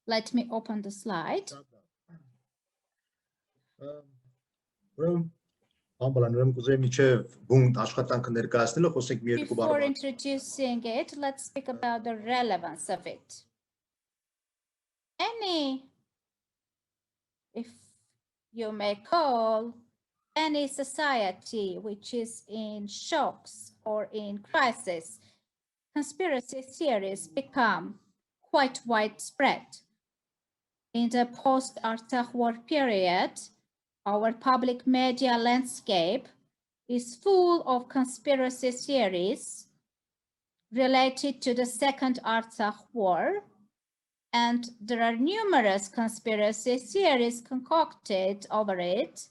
Let me open the slide. Before introducing it, let's speak about the relevance of it. If you may call, any society which is in shocks or in crisis, conspiracy theories become quite widespread. In the post-Artsakh war period, our public media landscape is full of conspiracy theories related to the Second Artsakh War, and there are numerous conspiracy theories concocted over it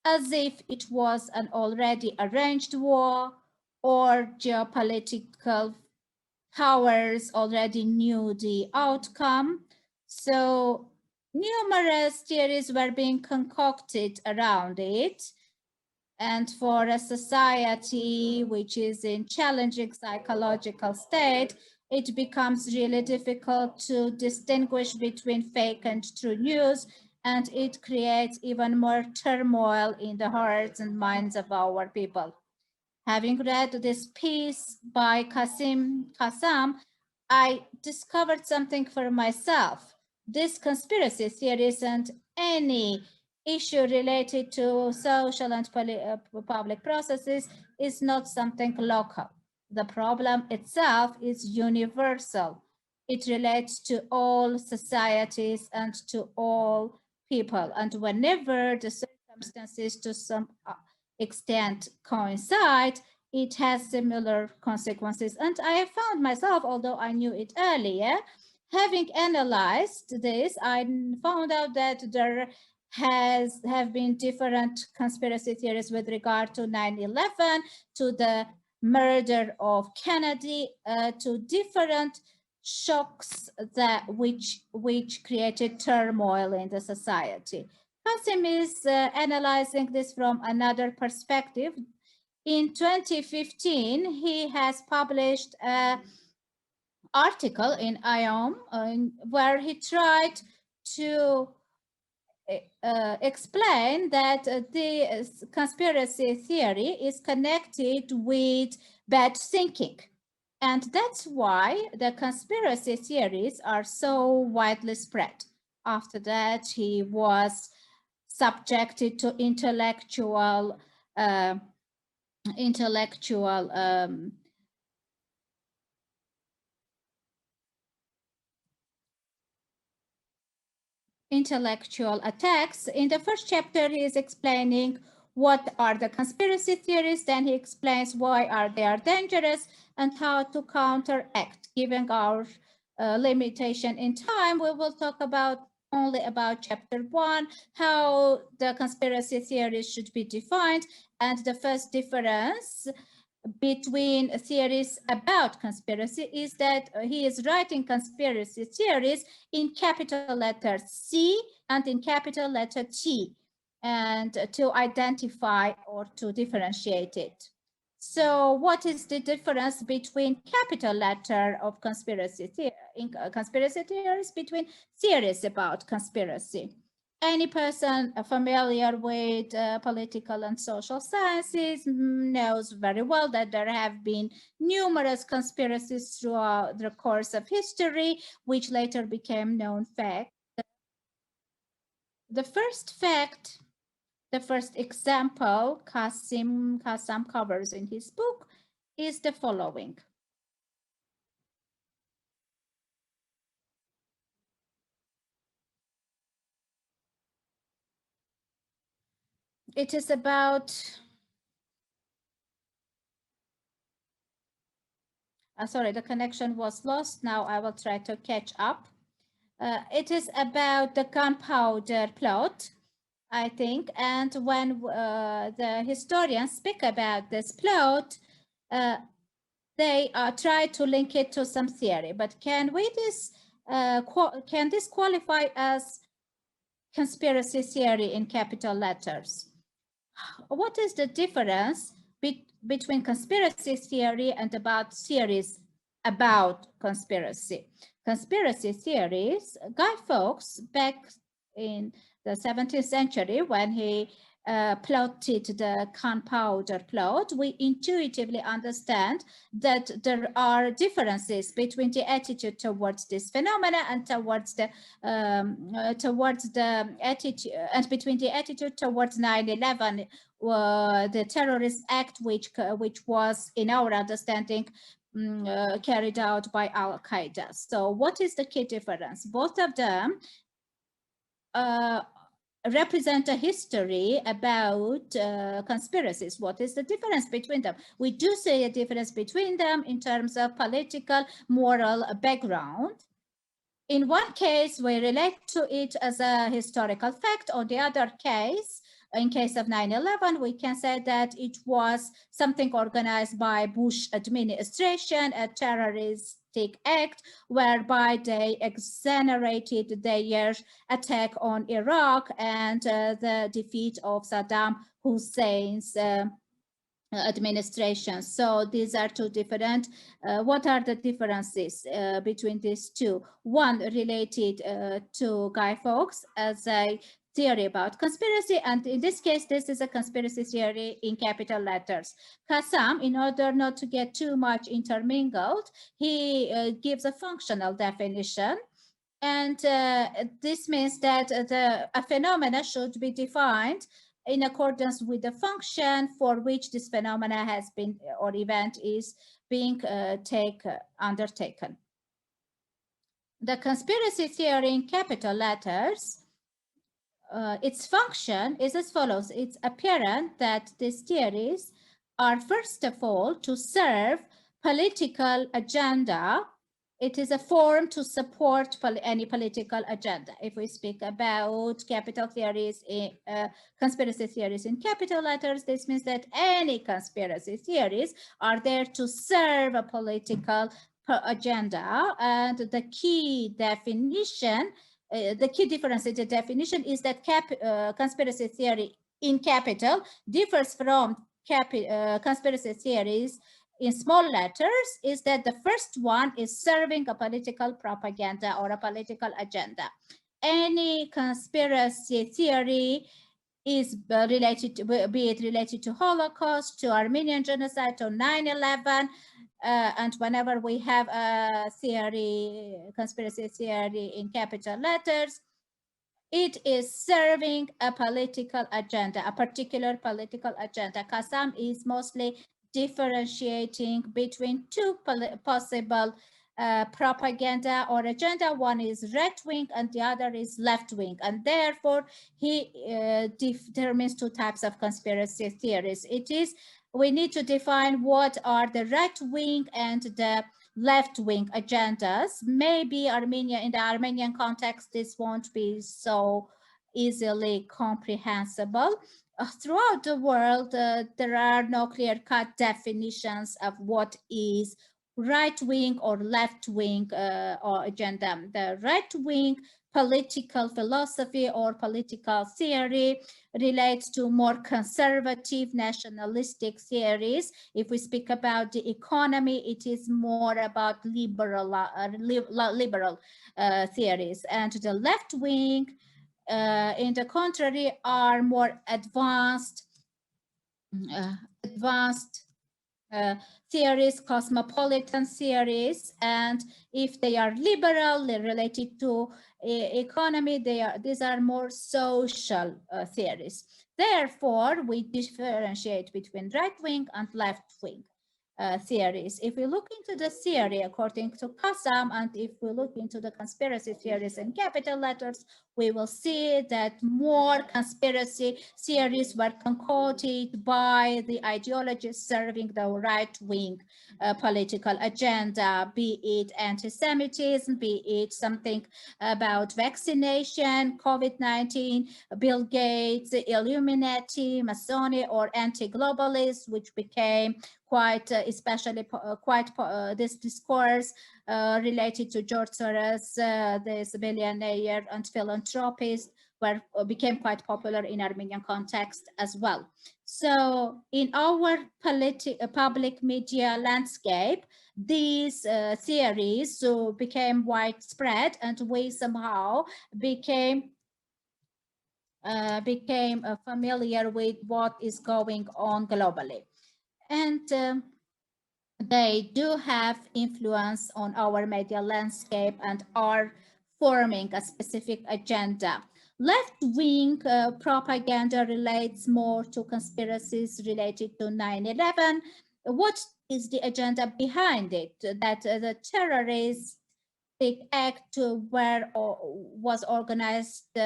as if it was an already arranged war or geopolitical powers already knew the outcome. So numerous theories were being concocted around it. And for a society which is in challenging psychological state, it becomes really difficult to distinguish between fake and true news, and it creates even more turmoil in the hearts and minds of our people. Having read this piece by Cassam, I discovered something for myself. This conspiracy theory isn't any issue related to social and public processes, is not something local. The problem itself is universal. It relates to all societies and to all people. And whenever the circumstances to some extent coincide, it has similar consequences. And I found myself, although I knew it earlier, having analyzed this, I found out that there have been different conspiracy theories with regard to 9/11, to the murder of Kennedy, to different shocks that which created turmoil in the society. Cassam is analyzing this from another perspective. In 2015, he has published an article in IOM where he tried to explain that the conspiracy theory is connected with bad thinking. And that's why the conspiracy theories are so widely spread. After that, he was subjected to intellectual attacks. In the first chapter, he is explaining what are the conspiracy theories, then he explains why they are dangerous and how to counteract. Given our limitation in time, we will talk only about chapter 1, how the conspiracy theories should be defined, and the first difference between theories about conspiracy is that he is writing conspiracy theories in capital letter C and in capital letter T, and to identify or to differentiate it. So what is the difference between capital letter of conspiracy theories between theories about conspiracy? Any person familiar with political and social sciences knows very well that there have been numerous conspiracies throughout the course of history, which later became known facts. The first fact, the first example Cassam covers in his book is the following. It is about, sorry, the connection was lost. Now I will try to catch up. It is about the gunpowder plot, I think. And when the historians speak about this plot, they try to link it to some theory. But can this qualify as conspiracy theory in capital letters? What is the difference between conspiracy theory and about theories about conspiracy. Conspiracy theories, Guy Fawkes, back in the 17th century, when he plotted the gunpowder plot, we intuitively understand that there are differences between the attitude towards this phenomena and towards the attitude and between the attitude towards 9/11, the terrorist act, which was, in our understanding, carried out by Al Qaeda. So, what is the key difference? Both of them represent a history about conspiracies. What is the difference between them? We do see a difference between them in terms of political, moral background. In one case, we relate to it as a historical fact. On the other case, in case of 9/11, we can say that it was something organized by Bush administration, a terroristic act whereby they exonerated their attack on Iraq and the defeat of Saddam Hussein's administration. So these are two different. What are the differences between these two? One related to Guy Fawkes as a theory about conspiracy, and in this case, this is a conspiracy theory in capital letters. Cassam, in order not to get too much intermingled, he gives a functional definition. And this means that a phenomena should be defined in accordance with the function for which this phenomena has been or event is being undertaken. The conspiracy theory in capital letters, its function is as follows. It's apparent that these theories are, first of all, to serve political agenda. It is a form to support any political agenda. If we speak about capital theories, conspiracy theories in capital letters, this means that any conspiracy theories are there to serve a political agenda. And the key definition, the key difference in the definition is that conspiracy theory in capital differs from conspiracy theories in small letters, is that the first one is serving a political propaganda or a political agenda. Any conspiracy theory is related to, be it related to Holocaust, to Armenian genocide, to 9/11, and whenever we have a theory, conspiracy theory in capital letters, it is serving a political agenda, a particular political agenda. Cassam is mostly differentiating between two possible propaganda or agenda. One is right-wing and the other is left-wing, and therefore he determines two types of conspiracy theories. We need to define what are the right-wing and the left-wing agendas. Maybe Armenia, in the Armenian context, this won't be so easily comprehensible. Throughout the world, there are no clear-cut definitions of what is right-wing or left-wing or agenda. The right-wing political philosophy or political theory relates to more conservative nationalistic theories. If we speak about the economy, it is more about liberal theories. And the left wing, in the contrary, are more advanced theories, cosmopolitan theories, and if they are liberal, they're related to economy, these are more social theories. Therefore, we differentiate between right-wing and left-wing theories. If we look into the theory according to Cassam, and if we look into the conspiracy theories in capital letters, we will see that more conspiracy theories were concocted by the ideologies serving the right-wing political agenda, be it anti-Semitism, be it something about vaccination, COVID-19, Bill Gates, Illuminati, Masonic, or anti-globalists, which became quite this discourse related to George Soros, this billionaire and philanthropist became quite popular in Armenian context as well. So in our public media landscape, these theories became widespread, and we somehow became familiar with what is going on globally. And they do have influence on our media landscape and are forming a specific agenda. Left-wing propaganda relates more to conspiracies related to 9/11. What is the agenda behind it? That the terroristic act was organized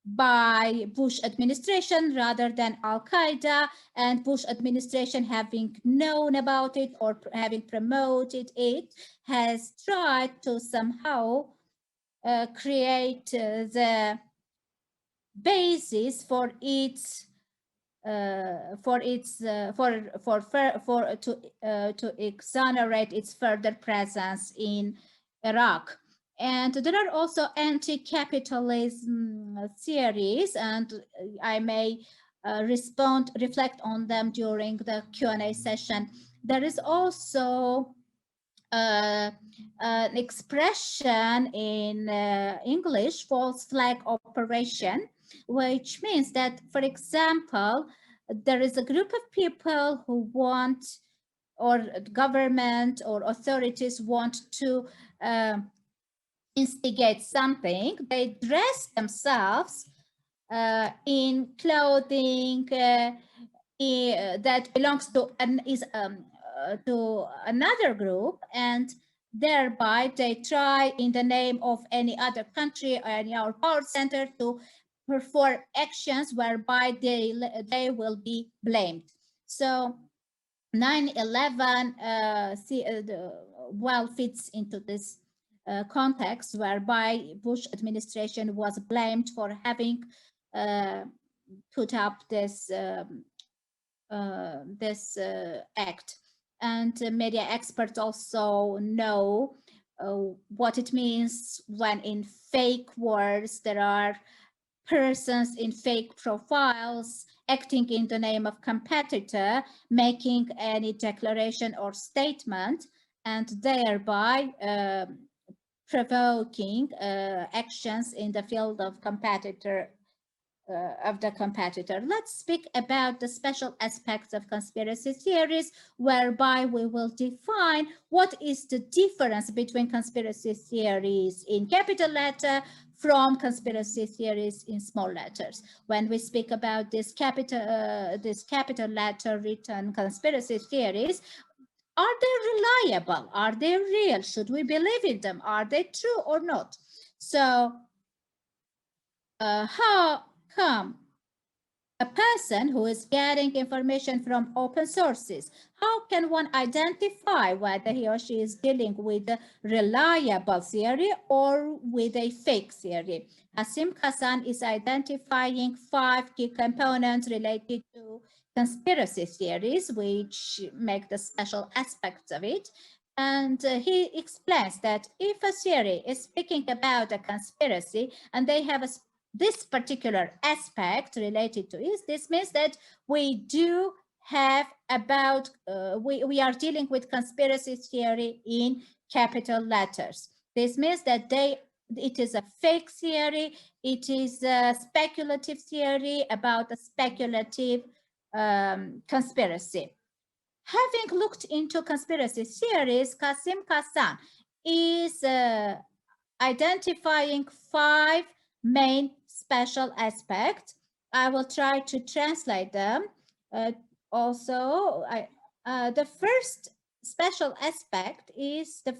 by Bush administration rather than Al-Qaeda, and Bush administration, having known about it or having promoted it, has tried to somehow create the basis for its to exonerate its further presence in Iraq. And there are also anti-capitalism theories, and I may reflect on them during the Q&A session. There is also an expression in English, false flag operation, which means that, for example, there is a group of people who want, or government or authorities want to instigate something. They dress themselves in clothing that belongs to another group, and thereby they try, in the name of any other country or any other power center, to perform actions whereby they will be blamed. So 9/11 well fits into this context, whereby Bush administration was blamed for having put up this act. And media experts also know what it means when in fake words there are persons in fake profiles acting in the name of competitor, making any declaration or statement, and thereby provoking actions in the field of the competitor. Let's speak about the special aspects of conspiracy theories, whereby we will define what is the difference between conspiracy theories in capital letter from conspiracy theories in small letters. When we speak about this capital letter written conspiracy theories, are they reliable? Are they real? Should we believe in them? Are they true or not? So how come a person who is getting information from open sources, how can one identify whether he or she is dealing with a reliable theory or with a fake theory? Cassam is identifying 5 key components related to conspiracy theories, which make the special aspects of it. And he explains that if a theory is speaking about a conspiracy and they have this particular aspect related to it, this means that we do have about, we are dealing with conspiracy theory in capital letters. This means that it is a fake theory, it is a speculative theory about a speculative conspiracy. Having looked into conspiracy theories, Cassam is identifying 5 main special aspects. I will try to translate them. The first special aspect is the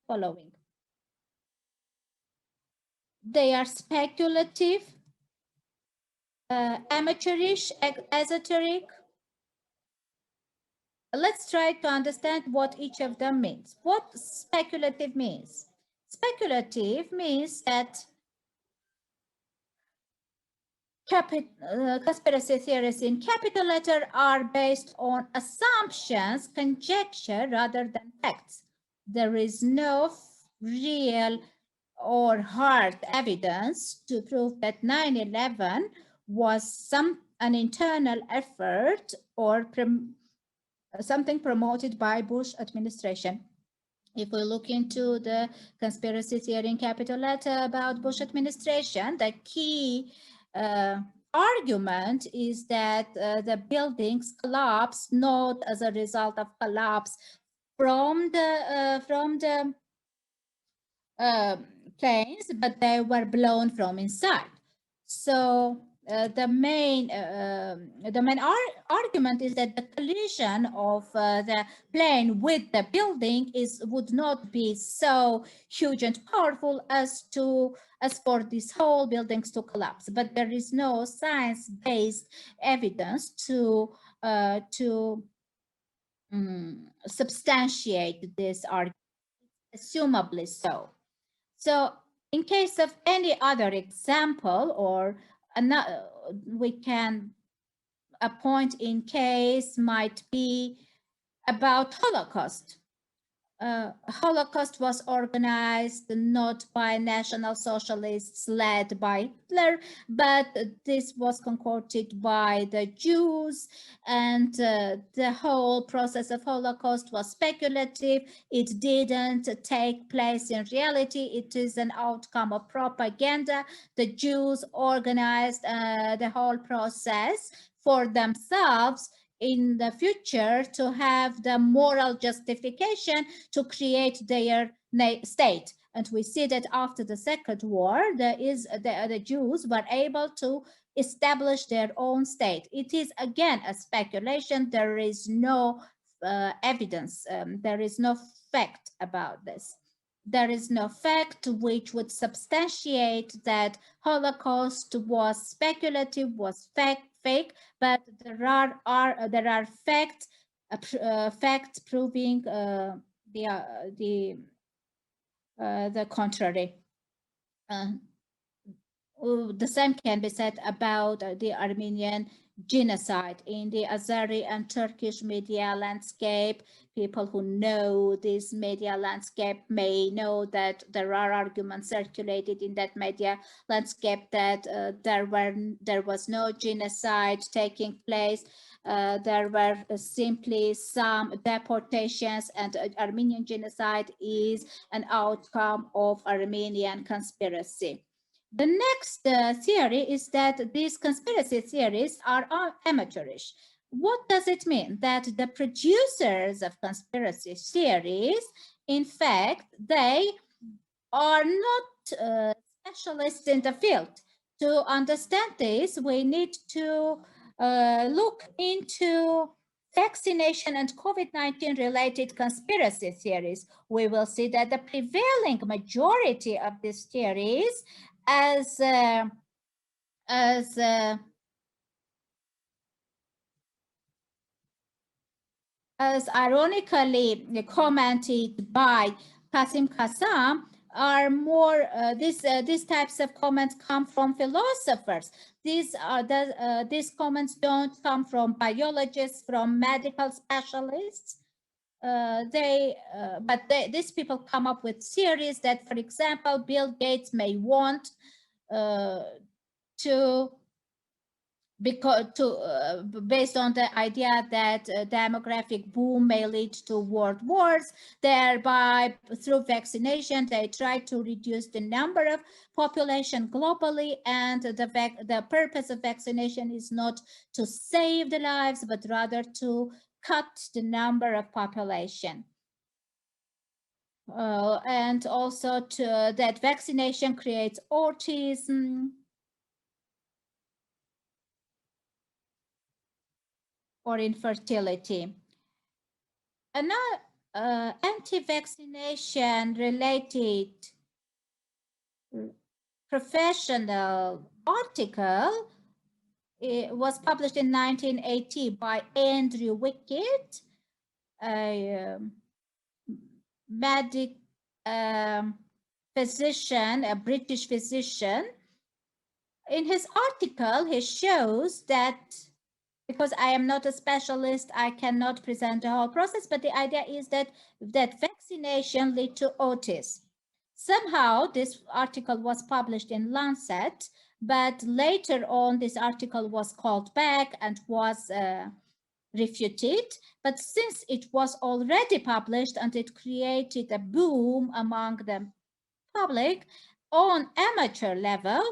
following. They are speculative, amateurish, esoteric. Let's try to understand what each of them means. What speculative means? Speculative means that conspiracy theories in capital letter are based on assumptions, conjecture, rather than facts. There is no real or hard evidence to prove that 9/11 was an internal effort or something promoted by Bush administration. If we look into the conspiracy theory in capital letter about Bush administration, the key argument is that the buildings collapsed not as a result of collapse from the uh, planes, but they were blown from inside. So the main argument is that the collision of the plane with the building would not be so huge and powerful as for these whole buildings to collapse. But there is no science-based evidence to substantiate this argument, assumably so. So in case of any other example, or we can, a point in case might be about Holocaust. Holocaust was organized not by National Socialists led by Hitler, but this was concocted by the Jews, and the whole process of Holocaust was speculative. It didn't take place in reality. It is an outcome of propaganda. The Jews organized the whole process for themselves in the future to have the moral justification to create their state. And we see that after the Second War, the Jews were able to establish their own state. It is again a speculation. There is no evidence. There is no fact about this. There is no fact which would substantiate that Holocaust was speculative, was fake, but there are facts proving the contrary. The same can be said about the Armenian genocide in the Azeri and Turkish media landscape. People who know this media landscape may know that there are arguments circulated in that media landscape that there was no genocide taking place. There were simply some deportations, and Armenian genocide is an outcome of Armenian conspiracy. The next theory is that these conspiracy theories are amateurish. What does it mean? That the producers of conspiracy theories, in fact, they are not specialists in the field. To understand this, we need to look into vaccination and COVID-19 related conspiracy theories. We will see that the prevailing majority of these theories as ironically commented by Cassam, are more these types of comments come from philosophers. These comments don't come from biologists, from medical specialists. These people come up with theories that, for example, Bill Gates may want based on the idea that demographic boom may lead to world wars. Thereby, through vaccination, they try to reduce the number of population globally, and the purpose of vaccination is not to save the lives, but rather to cut the number of population. And also that vaccination creates autism or infertility. Another anti-vaccination related professional article was published in 1980 by Andrew Wickett, a physician, a British physician. In his article, he shows that, because I am not a specialist, I cannot present the whole process, but the idea is that vaccination leads to autism. Somehow this article was published in Lancet, but later on this article was called back and was refuted. But since it was already published and it created a boom among the public on amateur level,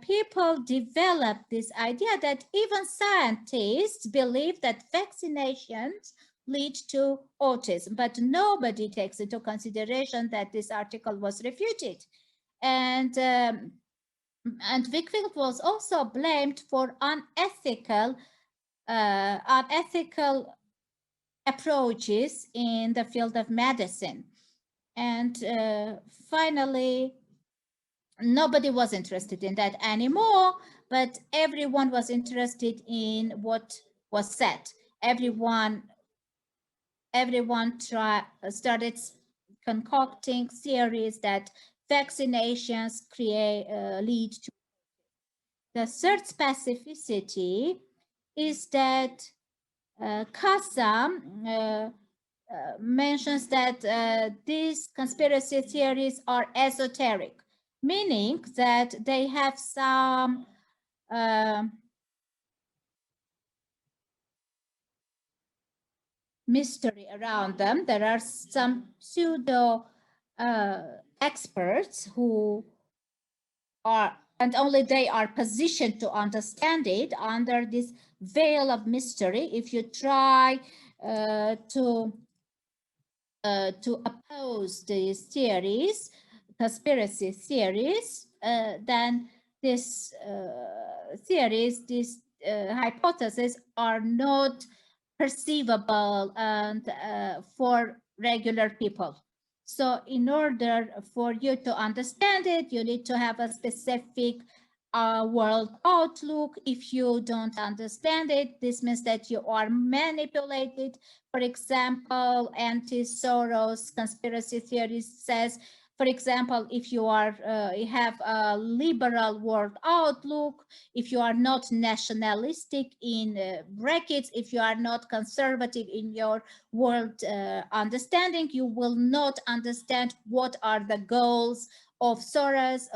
people developed this idea that even scientists believe that vaccinations lead to autism, but nobody takes into consideration that this article was refuted. And Wickfield was also blamed for unethical approaches in the field of medicine. And finally, nobody was interested in that anymore, but everyone was interested in what was said. Everyone started concocting theories that vaccinations lead to. The third specificity is that Cassam mentions that these conspiracy theories are esoteric, meaning that they have some mystery around them. There are some pseudo experts who are, and only they are positioned to understand it under this veil of mystery. If you try to oppose these theories, conspiracy theories, then these theories, these hypotheses are not perceivable and for regular people. So in order for you to understand it, you need to have a specific world outlook. If you don't understand it, this means that you are manipulated. For example, anti-Soros conspiracy theory says, for example, if you are you have a liberal world outlook, if you are not nationalistic in brackets, if you are not conservative in your world understanding, you will not understand what are the goals of Soros.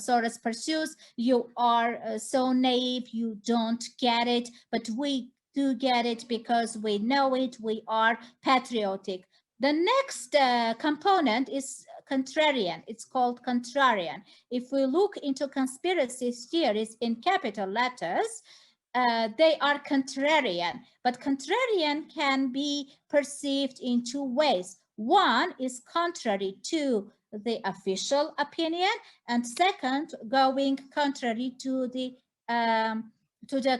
Soros pursues. You are so naive, you don't get it, but we do get it because we know it. We are patriotic. The next component is contrarian. It's called contrarian. If we look into conspiracy theories in capital letters, they are contrarian, but contrarian can be perceived in two ways. One is contrary to the official opinion, and second, going contrary to the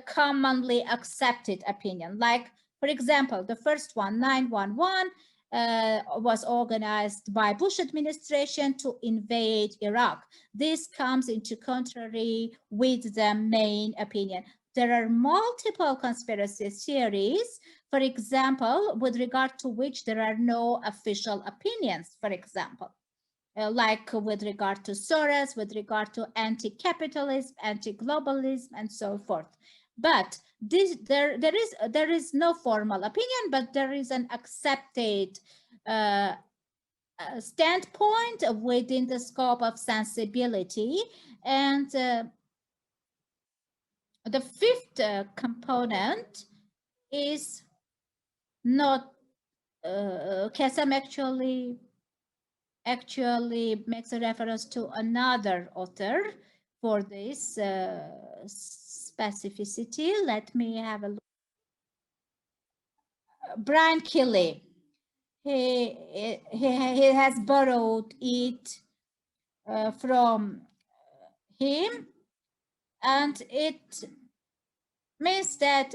commonly accepted opinion. Like, for example, the first one, 911, was organized by Bush administration to invade Iraq. This comes into contrary with the main opinion. There are multiple conspiracy theories, for example, with regard to which there are no official opinions, for example. Like with regard to Soros, with regard to anti-capitalism, anti-globalism, and so forth. But there is no formal opinion, but there is an accepted standpoint within the scope of sensibility. And the fifth component is not, Cassam actually makes a reference to another author for this specificity. Let me have a look. Brian Kelly. He has borrowed it from him, and it means that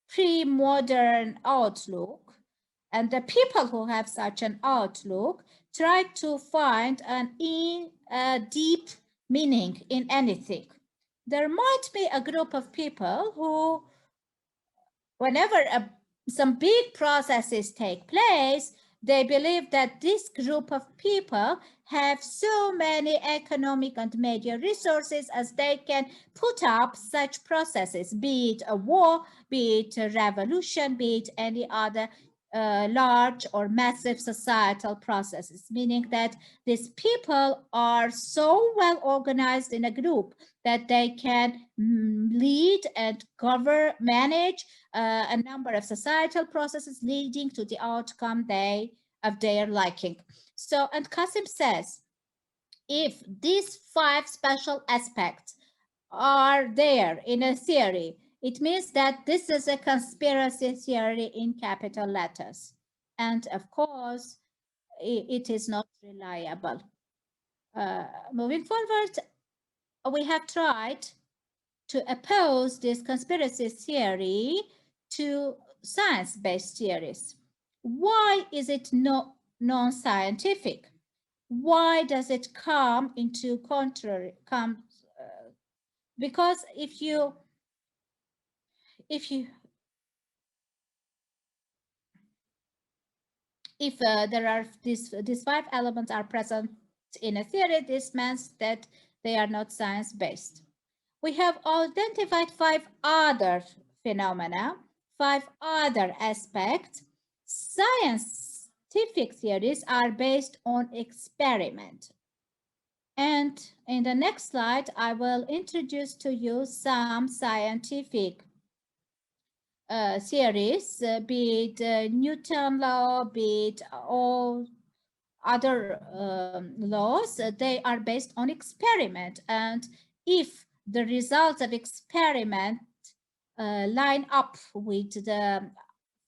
pre-modern outlook, and the people who have such an outlook try to find a deep meaning in anything. There might be a group of people who, whenever some big processes take place, they believe that this group of people have so many economic and media resources as they can put up such processes, be it a war, be it a revolution, be it any other large or massive societal processes, meaning that these people are so well organized in a group that they can lead and manage a number of societal processes leading to the outcome of their liking. So, and Cassam says, if these 5 special aspects are there in a theory, it means that this is a conspiracy theory in capital letters. And of course, it is not reliable. Moving forward, we have tried to oppose this conspiracy theory to science-based theories. Why is it non-scientific? Why does it come into contrary? Because if you there are these 5 elements are present in a theory, this means that they are not science-based. We have identified 5 other phenomena, 5 other aspects. Scientific theories are based on experiment. And in the next slide, I will introduce to you some scientific theories, be it Newton law, be it all other laws. They are based on experiment. And if the results of experiment line up with the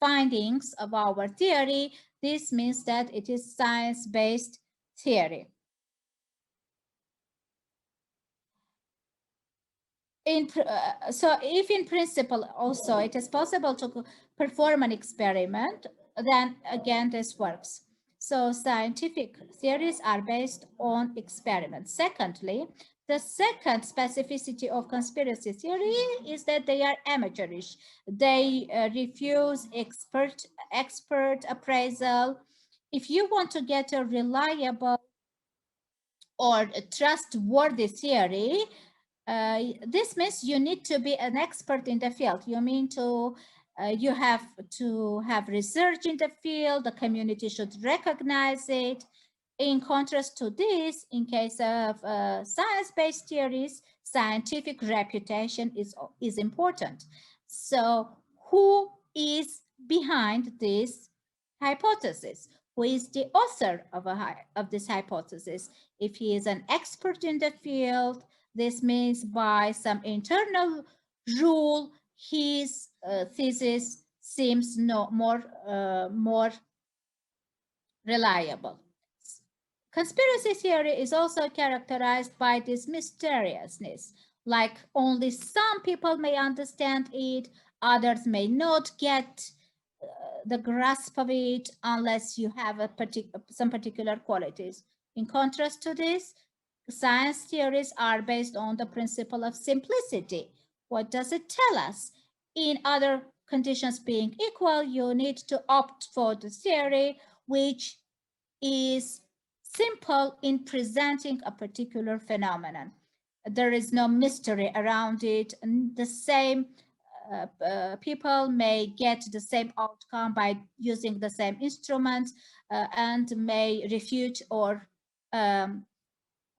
findings of our theory, this means that it is science-based theory. So if in principle also it is possible to perform an experiment, then again this works. So scientific theories are based on experiments. Secondly, the second specificity of conspiracy theory is that they are amateurish. They refuse expert appraisal. If you want to get a reliable or a trustworthy theory, this means you need to be an expert in the field. You have to have research in the field. The community should recognize it. In contrast to this, in case of science-based theories, scientific reputation is important. So who is behind this hypothesis? Who is the author of this hypothesis? If he is an expert in the field, this means by some internal rule, his thesis seems more reliable. Conspiracy theory is also characterized by this mysteriousness, like only some people may understand it, others may not get the grasp of it unless you have some particular qualities. In contrast to this, science theories are based on the principle of simplicity. What does it tell us? In other conditions being equal, you need to opt for the theory which is simple in presenting a particular phenomenon. There is no mystery around it. And the same people may get the same outcome by using the same instruments and may refute or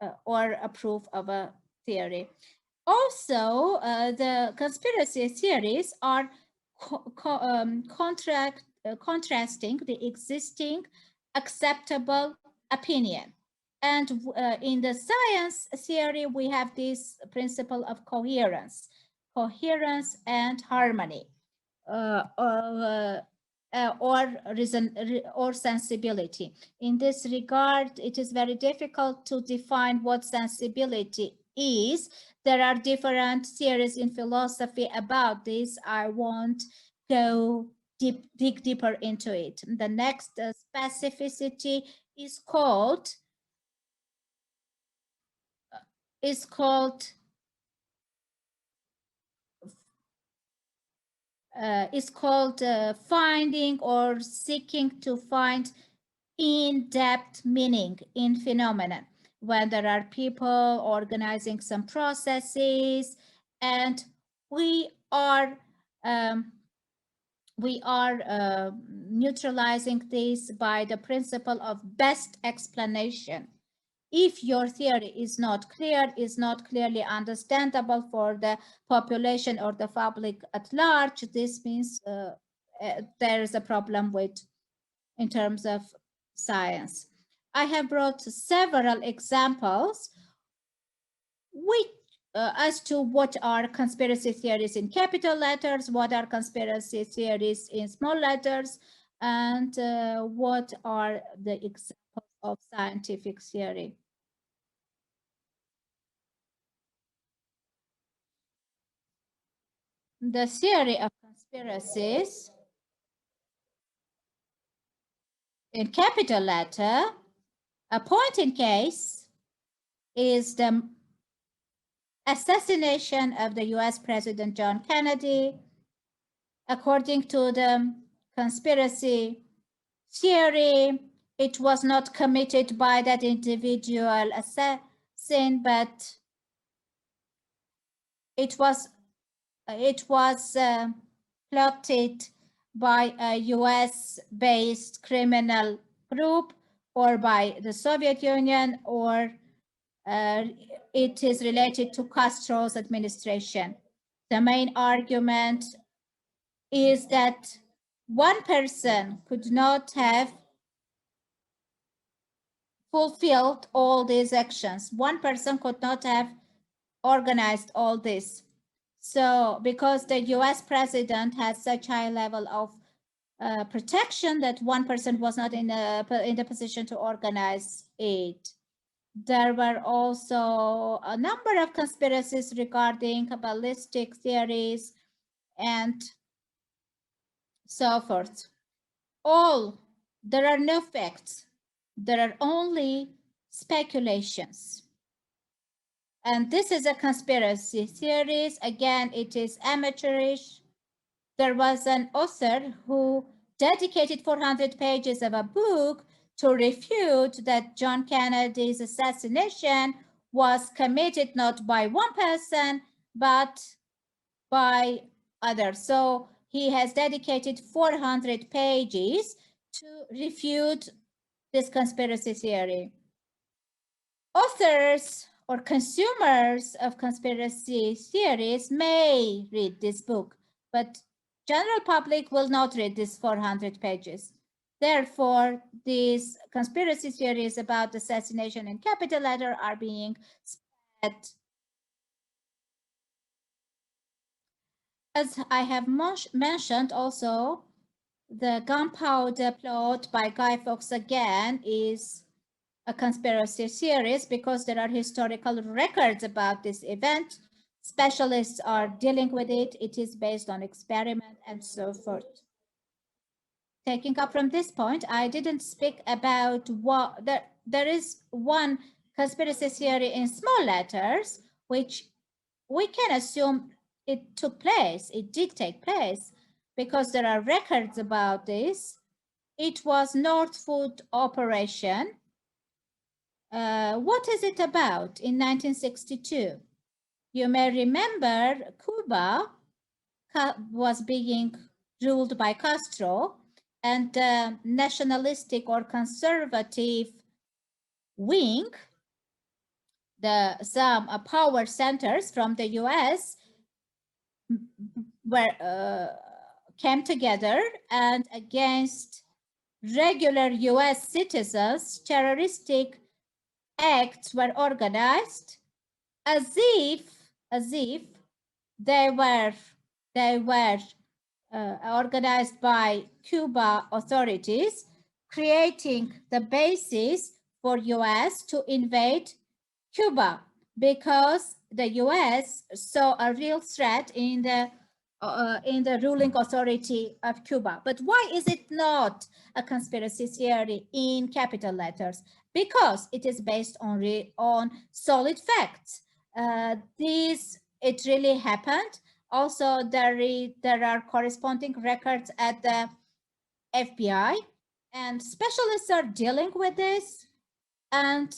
approve of a theory. Also, the conspiracy theories are contrasting the existing acceptable opinion. And in the science theory, we have this principle of coherence and harmony, or sensibility. In this regard, it is very difficult to define what sensibility is. There are different theories in philosophy about this. I won't go dig deeper into it. The next specificity is called finding or seeking to find in-depth meaning in phenomenon, when there are people organizing some processes and we are we are neutralizing this by the principle of best explanation. If your theory is not clear, is not clearly understandable for the population or the public at large, this means there is a problem with in terms of science. I have brought several examples which as to what are conspiracy theories in capital letters, what are conspiracy theories in small letters, and what are the examples of scientific theory. The theory of conspiracies in capital letter, a point in case is the assassination of the US President John Kennedy. According to the conspiracy theory, it was not committed by that individual assassin, but it was plotted by a US-based criminal group or by the Soviet Union, or it is related to Castro's administration. The main argument is that one person could not have fulfilled all these actions. One person could not have organized all this. So because the US president has such high level of protection that one person was not in the position to organize it. There were also a number of conspiracies regarding ballistic theories and so forth. There are no facts. There are only speculations. And this is a conspiracy theories. Again, it is amateurish. There was an author who dedicated 400 pages of a book to refute that John Kennedy's assassination was committed not by one person, but by others. So he has dedicated 400 pages to refute this conspiracy theory. Authors or consumers of conspiracy theories may read this book, but general public will not read these 400 pages. Therefore, these conspiracy theories about assassination in capital letter are being spread. As I have mentioned also, the gunpowder plot by Guy Fawkes again is a conspiracy theories because there are historical records about this event. Specialists are dealing with it. It is based on experiment and so forth. Taking up from this point, I didn't speak about what there is one conspiracy theory in small letters, which we can assume it took place. It did take place because there are records about this. It was Northwood Operation. What is it about in 1962? You may remember Cuba was being ruled by Castro, and the nationalistic or conservative wing, some power centers from the US came together, and against regular US citizens, terroristic acts were organized as if they were organized by Cuba authorities, creating the basis for US to invade Cuba because the US saw a real threat in the ruling authority of Cuba. But why is it not a conspiracy theory in capital letters? Because it is based on solid facts. It really happened. Also, there are corresponding records at the FBI, and specialists are dealing with this. And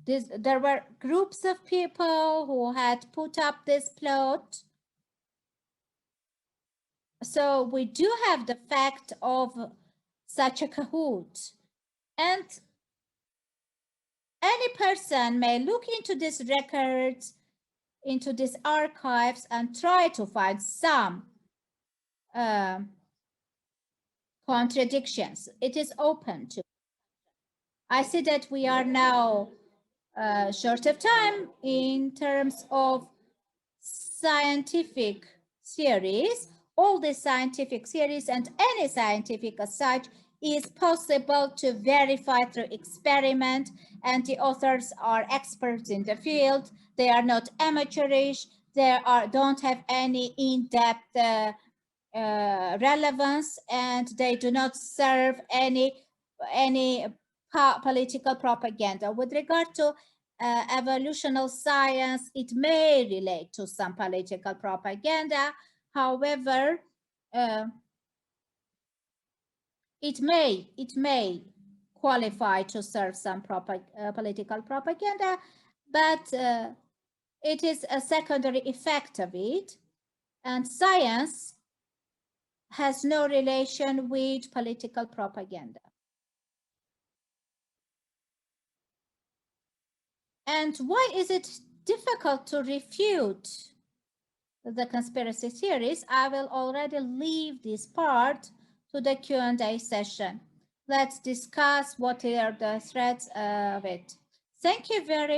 there were groups of people who had put up this plot. So we do have the fact of such a cahoot. And any person may look into these records, into these archives, and try to find some uh, contradictions. It is open to. I see that we are now short of time in terms of scientific theories. All the scientific theories and any scientific as such is possible to verify through experiment, and the authors are experts in the field. They are not amateurish. They don't have any in-depth relevance, and they do not serve any political propaganda. With regard to evolutional science, it may relate to some political propaganda. However, it may qualify to serve some political propaganda, but it is a secondary effect of it, and science has no relation with political propaganda. And why is it difficult to refute the conspiracy theories? I will already leave this part to the Q&A session. Let's discuss what are the threats of it. Thank you very